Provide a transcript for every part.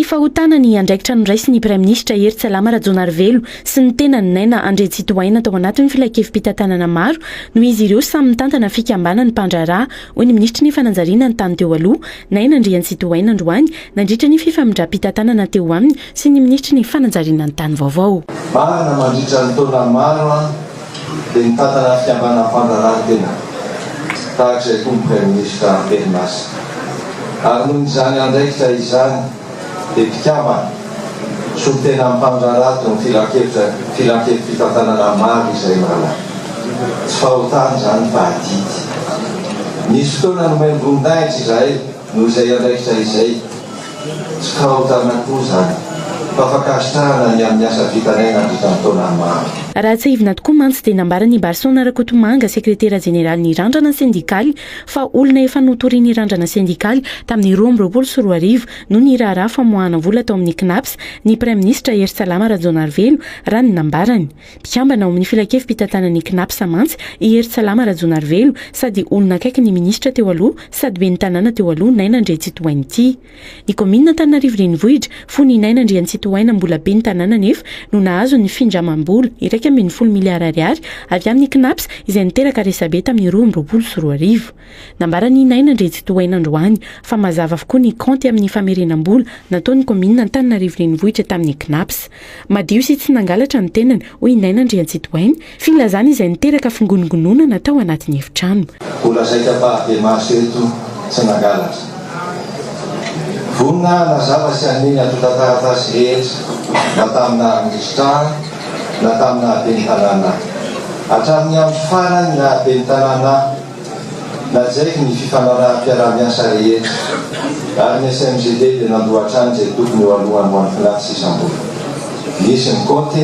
fahotana ny andraikitra noraisy ny praiminisitra Hery Tsalama Rajaonarivelo sy ny tena Naina André Tsitohaina tao anatin'ny filakevim-pitantanana maro no izy ireo samy mitantana fikambanana mpandraharaha hoy ny ministra ny fananjariana ny tany teo aloha Naina Andriana Tsitohaina androany nandritra ny fifamindram-pitantanana teo aminy sy ny ministra ny fananjariana ny tany vaovao. Marina mandritra ny taona maro dia mitantana fikambanana mpandraharaha tena tahaka izay toy ny praiminisitra Bernas. Ary noho izany andraikitra izany dia mpikambana so tena mpandraharaha toy ny filakevim-pitantanana maro izay malala. Tsy fahotana izany fa adidy. Nisy fotoana nomeny voninahitra izahay noho izay andraikitra izay tsy fahotana koa izany fa fakasitrahana ny amin'ny asa vitanay nandritra ny taona maro. Raha tsy ivina tokoa mantsy dia nambarany Barsona Rakotomanga sekretera jeneraly ny randrana sindikaly fa olona efa notoriany randrana sindikaly tamin'ny 2024 no ny raharaha famoahana vola tao amin'ny KNAPS ny praiminisitra Hery Tsalama Rajaonarivelo raha ny nambarany. Mpikambana ao amin'ny filakevim-pitantanany KNAPS mantsy i Hery Tsalama Rajaonarivelo sady olona akaiky ny ministra teo aloha sady ben'ny tanàna teo aloha Naina André Tsitohaina ity. Ny kominina Antananarivo renivohitra fony Naina André Tsitohaina mbola ben'ny tanàna nefa no nahazo ny findramam-bola iraika 10 miliara ariary avy amin'ny KNAPS izay niteraka resabe tamin'ny 2024. Nambarany Naina André Tsitohaina androany fa mazava avokoa ny kaonty amin'ny famerenam-bola nataon'ny kominina Antananarivo renivohitra tamin'ny KNAPS. Madio sy tsy nangalatra ny tenany hoy Naina André Tsitohaina filazana izay niteraka fingonongonona natao anatin'ny efitrano. Vola zaika be maso eto tsy nangalatra. Vonina nazava sy aniny atotataratasy rehetra na tamina ministra na tamina ben'ny tanàna. Hatramin'ny amin'ny farany na ben'ny tanàna najaiko ny fifanaraha-piarah-miasa rehetra ary ny SMGD dia nandohatrany izay tokony eo alohan'ny ho an'ny FNAT isam-bola. Misy ny kaonty,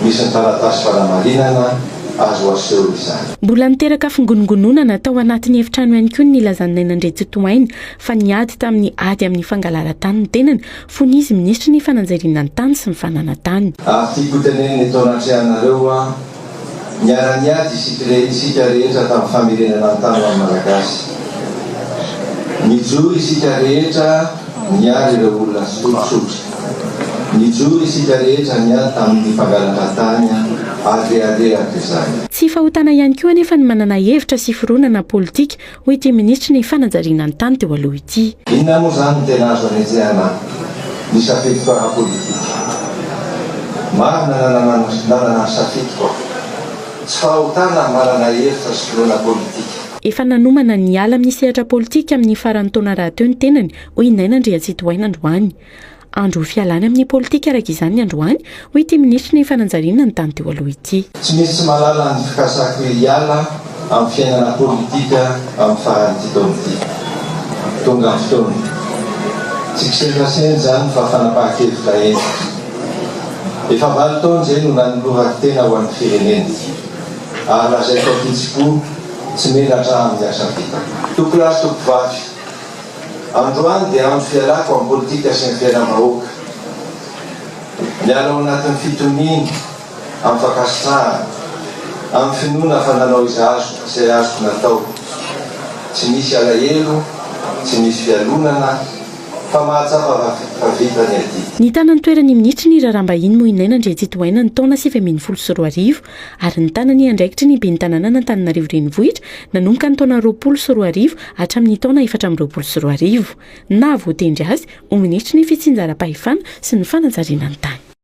misy ny taratasy fanamarinana azo aseho izany. Mbola niteraka fingonongonona natao anatin'ny efitrano ihany koa ny ilazan'ny Naina André Tsitohaina fa niady tamin'ny ady amin'ny fangalara-tany ny tenany fony izy ministra ny fananjariana ny tany sy ny fananantany. Tiako teneniny atao anatrehana niara-niady isika rehetra tamin'ny famerenana ny tany ho an'ny Malagasy. Nijory isika rehetra niary ireo olona sotrosotra. Nijory isika rehetra niady tamin'ny fangalana-tany aleharehatra izany. Tsy fahotana ihany koa anefa ny manana hevitra sy fironana politika hoy ity ministra ny fananjariana ny tany teo aloha ity. Inona moa izany no tena azo anetsehana ny safidiko ara-politika. Marina nanana safidiko. Tsy fahotana manana hevitra sy fironana politika. Efa nanomana ny ala amin'ny sehatra politika amin'ny faran'ny taona rahateo ny tenany hoy Naina André Tsitohaina androany. Andro fialana amin'ny politika araka izany androany hoy ity ministra ny fananjariana ny tany teo aloha ity. Tsy misy tsy malala ny fikasako hiala amin'ny fiainana politika amin'ny faran'ity taona ity. Tonga amin'ny fotoana. Tsy kiseraseny izany fa fanapahan-kevitra endrika. Efa 20 taona izay no nanolorako tena ho an'ny firenena. Ary lazaiko akitsikoa tsy menatra amin'ny asa vita. Toko lahy toko vavy. Androany dia andro fialako amin'ny politika sy ny fiainam-bahoaka. Miala ao anatin'ny fitoniana, amin'ny fakasitrahana, amin'ny finoana fa nanao izay azoko natao. Tsy misy alahelo, tsy misy fialonana, fa mahatsapa fa vita ny aty. Ny tanany toeran'ny ministra ny raharaham-bahiny moa Naina André Tsitohaina ny taona 2024 ary ny tanany andraikitry ny ben'ny tanàna Antananarivo renivohitra nanomboka ny taona 2024 hatramin'ny taona 2024. Na voatendry azy ho ministra ny fitsinjaram-pahefana sy ny fananjariana ny tany.